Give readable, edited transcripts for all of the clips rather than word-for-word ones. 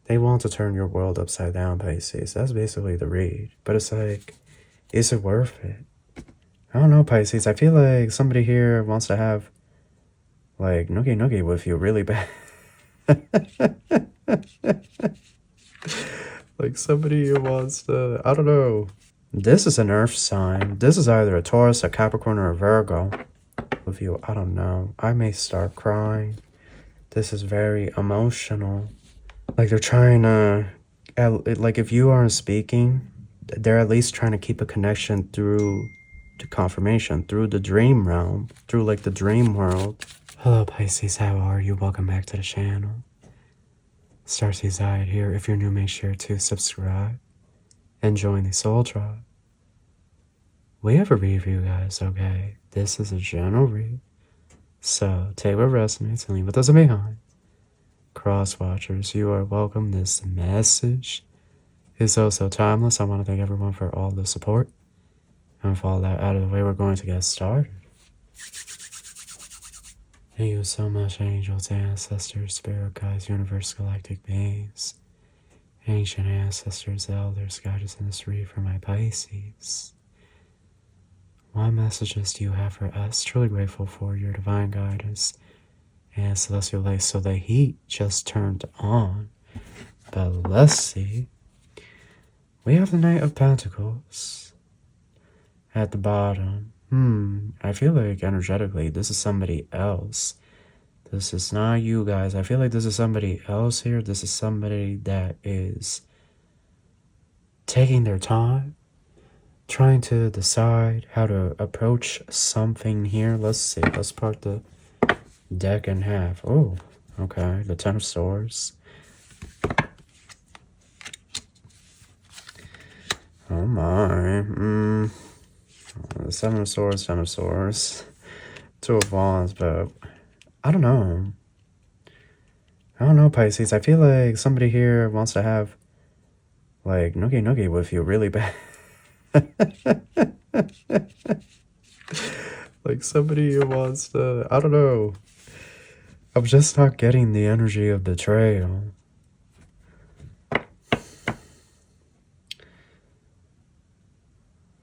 They want to turn your world upside down, Pisces. That's basically the read. But it's like, is it worth it? I don't know, Pisces. I feel like somebody here wants to have, like, nookie with you really bad. Like somebody who wants to, I don't know. This is an earth sign. This is either a Taurus, a Capricorn, or a Virgo. With you, I don't know. I may start crying. This is very emotional. Like they're trying to, like if you aren't speaking, they're at least trying to keep a connection through to confirmation, through the dream realm, through like the dream world. Hello Pisces, how are you? Welcome back to the channel. Starseed Zayed here. If you're new, make sure to subscribe and join the Soul Tribe. We have a review, guys, okay? This is a general read. So take what resonates and leave what doesn't behind. Cross watchers, you are welcome. This message is also timeless. I want to thank everyone for all the support. And with all that out of the way, we're going to get started. Thank you so much, angels, ancestors, spirit guides, universe, galactic beings, ancient ancestors, elders, guides in this read for my Pisces. What messages do you have for us? Truly grateful for your divine guidance and celestial light. So the heat just turned on. But let's see. We have the Knight of Pentacles at the bottom. I feel like energetically this is somebody else. This is not you guys. I feel like this is somebody else here. This is somebody that is taking their time, trying to decide how to approach something here. Let's see. Let's part the deck in half. Oh, okay. The Ten of Swords. Oh my. The Seven of Swords, Ten of Swords, Two of Wands, but I don't know. I don't know, Pisces. I feel like somebody here wants to have, like, nookie with you really bad. Like somebody who wants to, I don't know. I'm just not getting the energy of betrayal.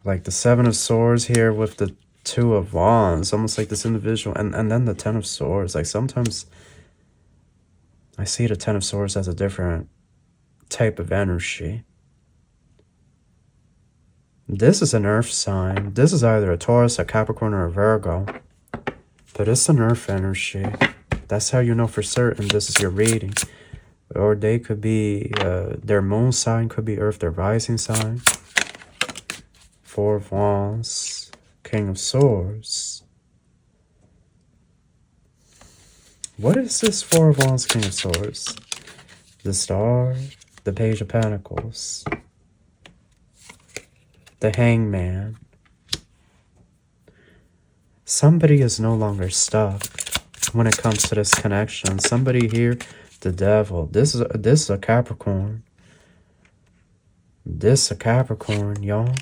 Like the Seven of Swords here with the Two of Wands, almost like this individual, and then the Ten of Swords. Like sometimes I see the Ten of Swords as a different type of energy. This is an earth sign. This is either a Taurus, a Capricorn, or a Virgo. But it's an earth energy. That's how you know for certain this is your reading. Or they could be, their moon sign could be earth, their rising sign. Four of Wands, King of Swords. What is this Four of Wands, King of Swords? The Star, the Page of Pentacles, the Hangman. Somebody is no longer stuck when it comes to this connection. Somebody here, the Devil. This is a Capricorn. This is a Capricorn, y'all.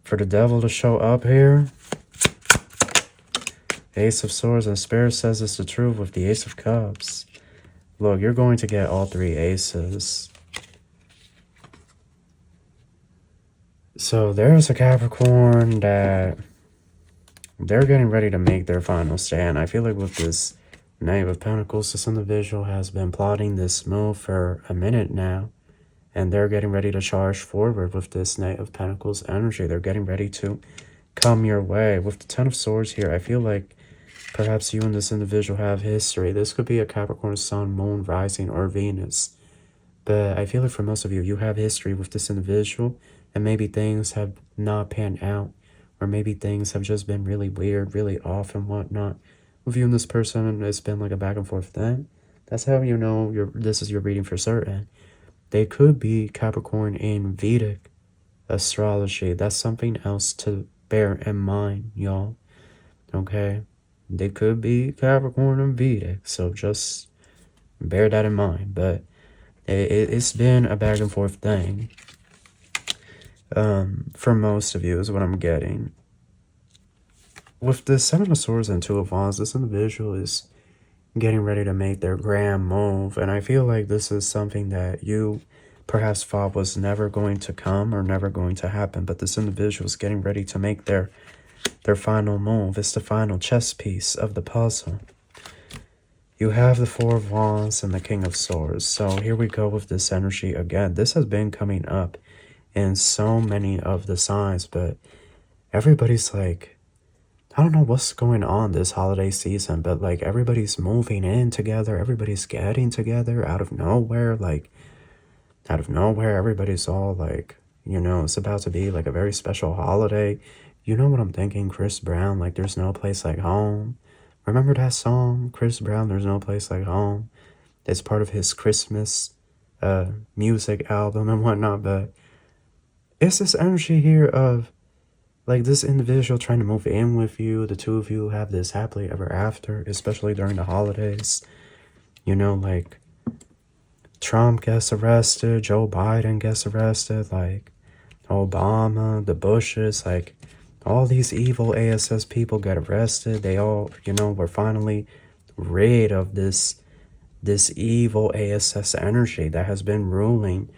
For the Devil to show up here, Ace of Swords, and Spirit says it's the truth with the Ace of Cups. Look, you're going to get all three aces. So there's a Capricorn that they're getting ready to make their final stand. I feel like with this Knight of Pentacles, this individual has been plotting this move for a minute now. And they're getting ready to charge forward with this Knight of Pentacles energy. They're getting ready to come your way. With the Ten of Swords here, I feel like perhaps you and this individual have history. This could be a Capricorn, Sun, Moon, Rising, or Venus. But I feel like for most of you, you have history with this individual. And maybe things have not panned out. Or maybe things have just been really weird, really off and whatnot. With you and this person, it's been like a back and forth thing. That's how you know this is your reading for certain. They could be Capricorn in Vedic astrology. That's something else to bear in mind, y'all. Okay? They could be Capricorn in Vedic. So just bear that in mind. But it's been a back and forth thing. For most of you is what I'm getting. With the Seven of Swords and Two of Wands, this individual is getting ready to make their grand move. And I feel like this is something that you perhaps thought was never going to come or never going to happen, but this individual is getting ready to make their final move. It's the final chess piece of the puzzle. You have the Four of Wands and the King of Swords. So here we go with this energy again. This has been coming up in so many of the signs, but everybody's like, I don't know what's going on this holiday season, but like everybody's moving in together. Everybody's getting together out of nowhere. Like out of nowhere, everybody's all like, you know, it's about to be like a very special holiday. You know what I'm thinking? Chris Brown, like There's No Place Like Home. Remember that song, Chris Brown, There's No Place Like Home? It's part of his Christmas music album and whatnot, but it's this energy here of like this individual trying to move in with you. The two of you have this happily ever after, especially during the holidays. You know, like Trump gets arrested, Joe Biden gets arrested, like Obama, the Bushes, like all these evil ASS people get arrested. They all, you know, were finally rid of this evil ASS energy that has been ruling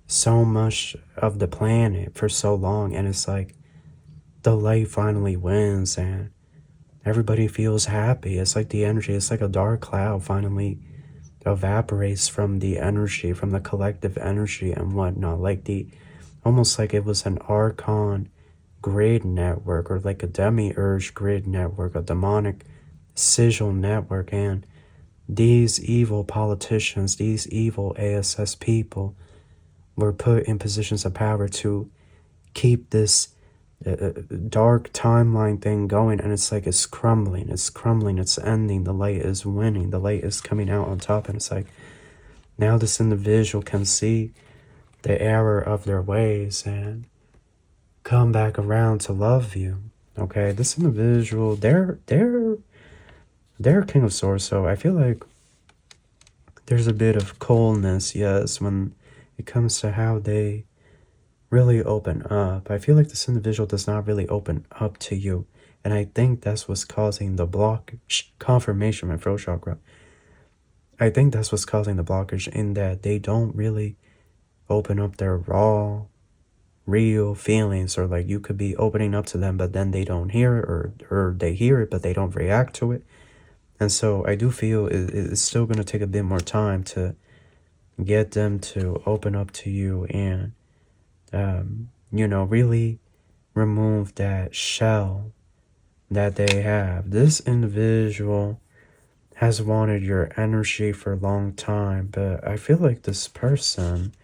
so much of the planet for so long. And it's like the light finally wins and everybody feels happy. It's like the energy, it's like a dark cloud finally evaporates from the energy, from the collective energy and whatnot. Like almost like it was an archon grid network or like a demiurge grid network, a demonic sigil network. And these evil politicians, these evil ASS people were put in positions of power to keep this dark timeline thing going. And it's like it's crumbling, it's ending. The light is winning, the light is coming out on top. And it's like now this individual can see the error of their ways and come back around to love you. Okay, this individual, they're King of Swords, so I feel like there's a bit of coldness, yes, when it comes to how they really open up. I feel like this individual does not really open up to you, and I think that's what's causing the blockage. Confirmation, my throat chakra. I think that's what's causing the blockage, in that they don't really open up their raw, real feelings. Or like you could be opening up to them, but then they don't hear it, or they hear it but they don't react to it. And so I do feel it's still going to take a bit more time to get them to open up to you and you know, really remove that shell that they have. This individual has wanted your energy for a long time, but I feel like this person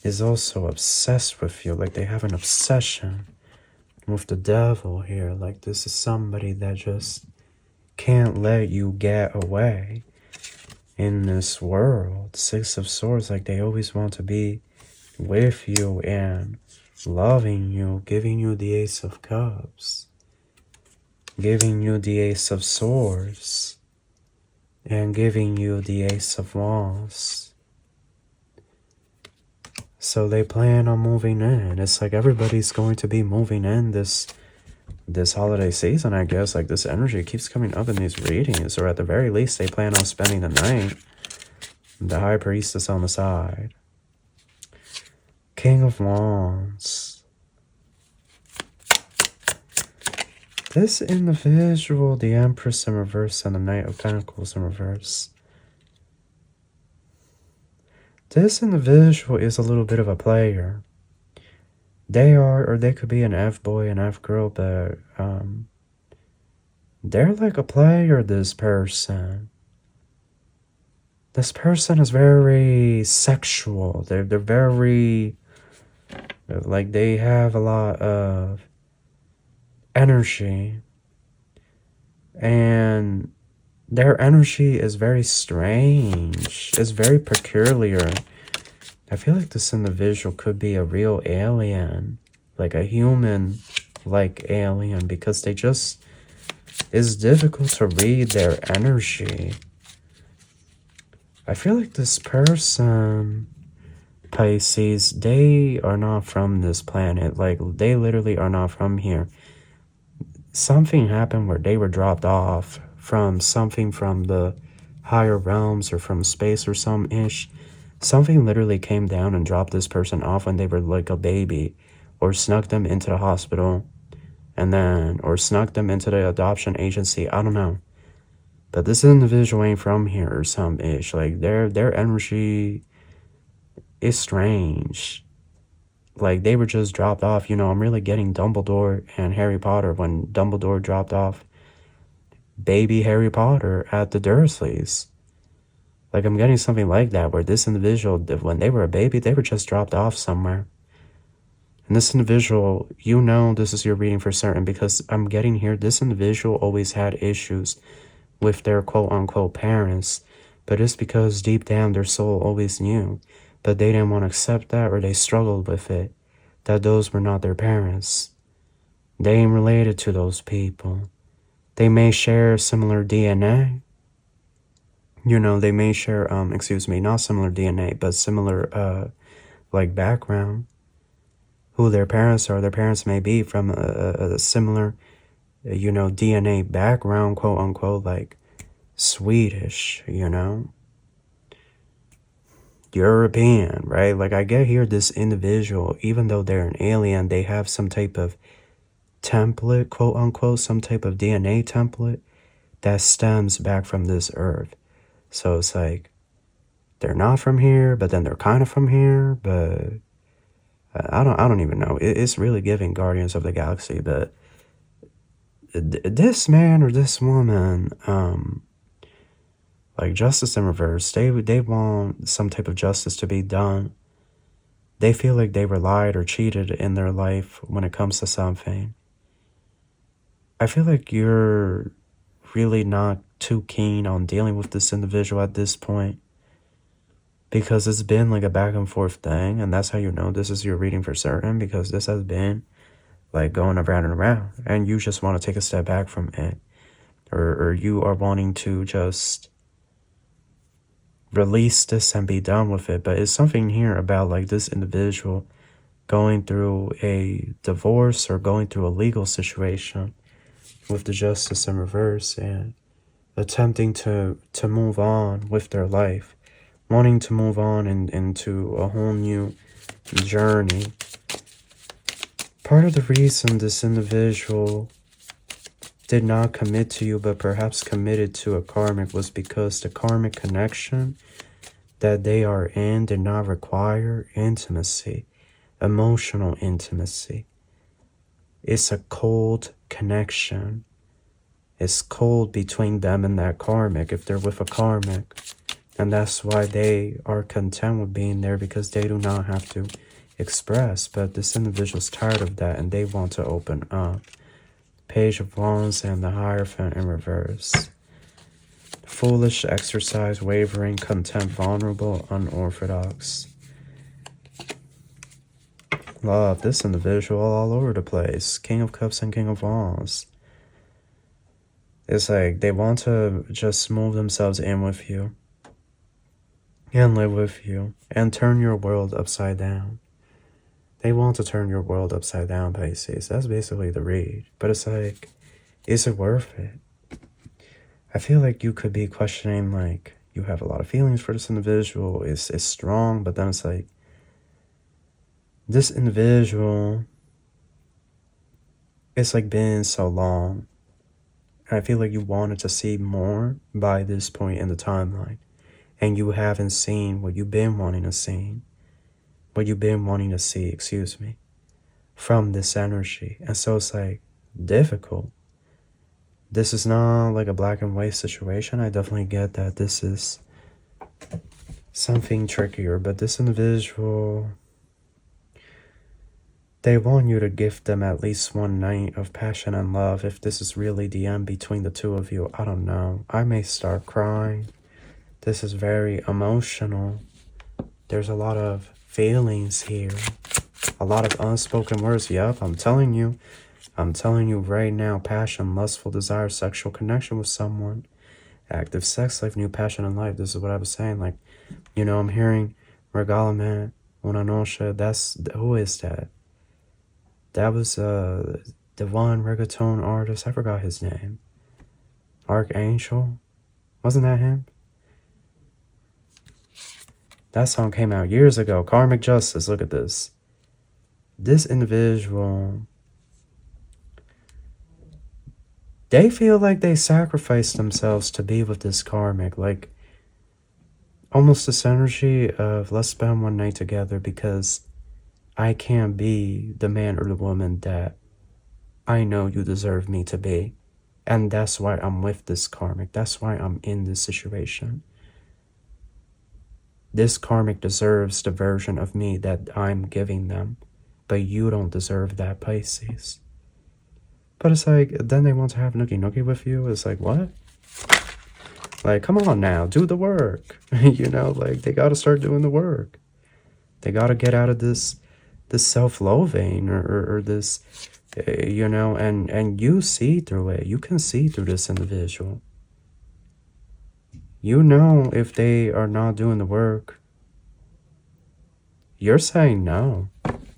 is also obsessed with you. Like they have an obsession with the devil here. Like this is somebody that just can't let you get away in this world. Six of Swords, like they always want to be with you and loving you, giving you the Ace of Cups, giving you the Ace of Swords, and giving you the Ace of Wands. So they plan on moving in. It's like everybody's going to be moving in this holiday season, I guess. Like this energy keeps coming up in these readings, or at the very least they plan on spending the night. The High Priestess on the side. King of Wands. This individual, the Empress in reverse and the Knight of Pentacles in reverse. This individual is a little bit of a player. They are, or they could be an F-boy, an F-girl, but they're like a player, this person. This person is very sexual. They're very, like they have a lot of energy. And their energy is very strange. It's very peculiar. I feel like this individual could be a real alien, like a human-like alien, because they just, it's difficult to read their energy. I feel like this person, Pisces, they are not from this planet. Like, they literally are not from here. Something happened where they were dropped off from something from the higher realms or from space or some ish. Something literally came down and dropped this person off when they were like a baby, or snuck them into the hospital, and then, or snuck them into the adoption agency. I don't know. But this individual ain't from here or some ish. Like their energy is strange. Like they were just dropped off. You know, I'm really getting Dumbledore and Harry Potter when Dumbledore dropped off baby Harry Potter at the Dursleys. Like I'm getting something like that where this individual, when they were a baby, they were just dropped off somewhere. And this individual, you know, this is your reading for certain, because I'm getting here, this individual always had issues with their quote-unquote parents, but it's because deep down their soul always knew, but they didn't want to accept that, or they struggled with it, that those were not their parents. They ain't related to those people. They may share similar DNA. You know, they may share, not similar DNA, but similar, like background. Who their parents are. Their parents may be from a similar, you know, DNA background, quote unquote, like Swedish, you know, European, right? Like I get here, this individual, even though they're an alien, they have some type of template, quote unquote, some type of DNA template that stems back from this earth. So it's like, they're not from here, but then they're kind of from here, but I don't even know. It's really giving Guardians of the Galaxy, but this man or this woman, like justice in reverse, they want some type of justice to be done. They feel like they were lied or cheated in their life when it comes to something. I feel like you're really not too keen on dealing with this individual at this point, because it's been like a back and forth thing, and that's how you know this is your reading for certain, because this has been like going around and around, and you just want to take a step back from it, or you are wanting to just release this and be done with it. But it's something here about like this individual going through a divorce or going through a legal situation with the justice in reverse, and attempting to move on with their life, wanting to move on into a whole new journey. Part of the reason this individual did not commit to you, but perhaps committed to a karmic, was because the karmic connection that they are in did not require intimacy, emotional intimacy. It's a cold connection. It's cold between them and that karmic, if they're with a karmic. And that's why they are content with being there, because they do not have to express. But this individual's tired of that, and they want to open up. Page of Wands and the Hierophant in reverse. Foolish, exercise, wavering, content, vulnerable, unorthodox. Love, this individual all over the place. King of Cups and King of Wands. It's like they want to just move themselves in with you and live with you and turn your world upside down. They want to turn your world upside down, Pisces. That's basically the read. But it's like, is it worth it? I feel like you could be questioning, like, you have a lot of feelings for this individual. It's strong, but then it's like, this individual, it's like been so long. I feel like you wanted to see more by this point in the timeline, and you haven't seen what you've been wanting to see. What you've been wanting to see, excuse me, from this energy. And so it's like difficult. This is not like a black and white situation. I definitely get that this is something trickier, but this individual, they want you to gift them at least one night of passion and love. If this is really the end between the two of you, I don't know. I may start crying. This is very emotional. There's a lot of feelings here. A lot of unspoken words. Yep, I'm telling you right now. Passion, lustful desire, sexual connection with someone. Active sex life, new passion in life. This is what I was saying. Like, you know, I'm hearing Regalame, Una Noche. That's, who is that? That was the one reggaeton artist. I forgot his name. Archangel? Wasn't that him? That song came out years ago. Karmic Justice. Look at this. This individual, they feel like they sacrificed themselves to be with this karmic. Like, almost this energy of let's spend one night together because I can't be the man or the woman that I know you deserve me to be. And that's why I'm with this karmic. That's why I'm in this situation. This karmic deserves the version of me that I'm giving them. But you don't deserve that, Pisces. But it's like, then they want to have Nookie with you. It's like, what? Like, come on now, do the work. You know, like, they got to start doing the work. They got to get out of this self-loathing or this, you know, and you see through it. You can see through this individual. You know if they are not doing the work. You're saying no.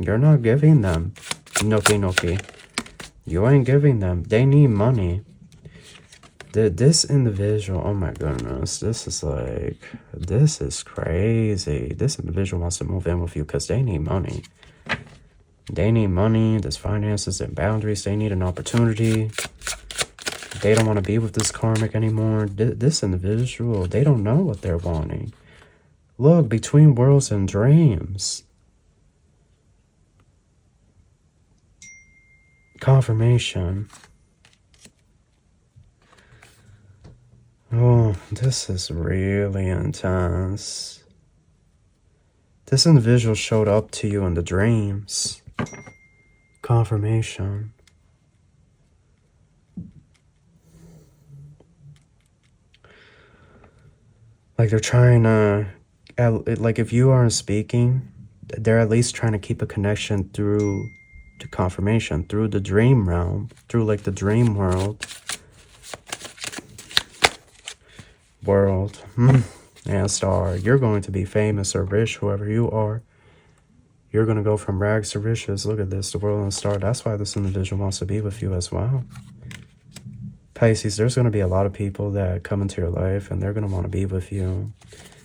You're not giving them Nookie. You ain't giving them. They need money. This individual, oh my goodness, this is crazy. This individual wants to move in with you because they need money. They need money, there's finances and boundaries. They need an opportunity. They don't want to be with this karmic anymore. This individual, they don't know what they're wanting. Look, between worlds and dreams. Confirmation. Oh, this is really intense. This individual showed up to you in the dreams. Confirmation. Like they're trying to, like if you aren't speaking, they're at least trying to keep a connection through to confirmation, through the dream realm, through like the dream world. And star, you're going to be famous or rich, whoever you are. You're going to go from rags to riches. Look at this, the world and star. That's why this individual wants to be with you as well. Pisces, there's going to be a lot of people that come into your life and they're going to want to be with you.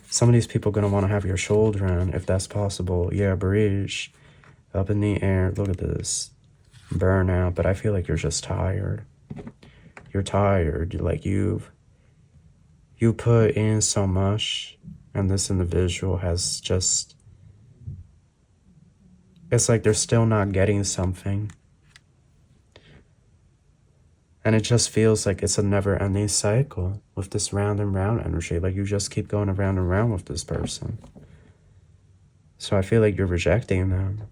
Some of these people are going to want to have your children, if that's possible. Yeah, bridge up in the air. Look at this. Burnout. But I feel like you're just tired. You're tired. Like you put in so much, and this individual has just, it's like they're still not getting something. And it just feels like it's a never-ending cycle with this round and round energy. Like you just keep going around and around with this person. So I feel like you're rejecting them.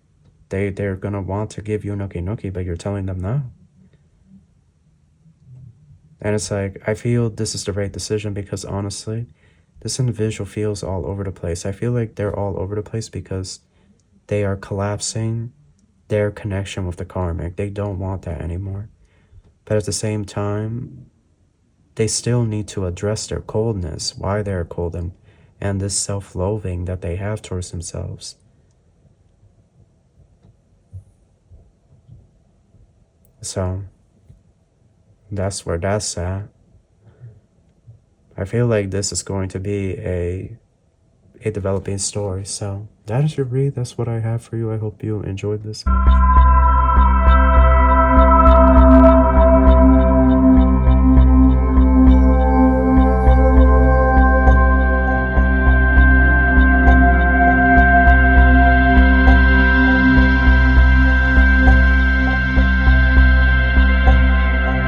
They're going to want to give you Nookie, but you're telling them no. And it's like, I feel this is the right decision because honestly, this individual feels all over the place. I feel like they're all over the place because they are collapsing their connection with the karmic. They don't want that anymore. But at the same time, they still need to address their coldness, why they're cold, and this self-loathing that they have towards themselves. So that's where that's at. I feel like this is going to be a developing story. So that is your read. That's what I have for you. I hope you enjoyed this.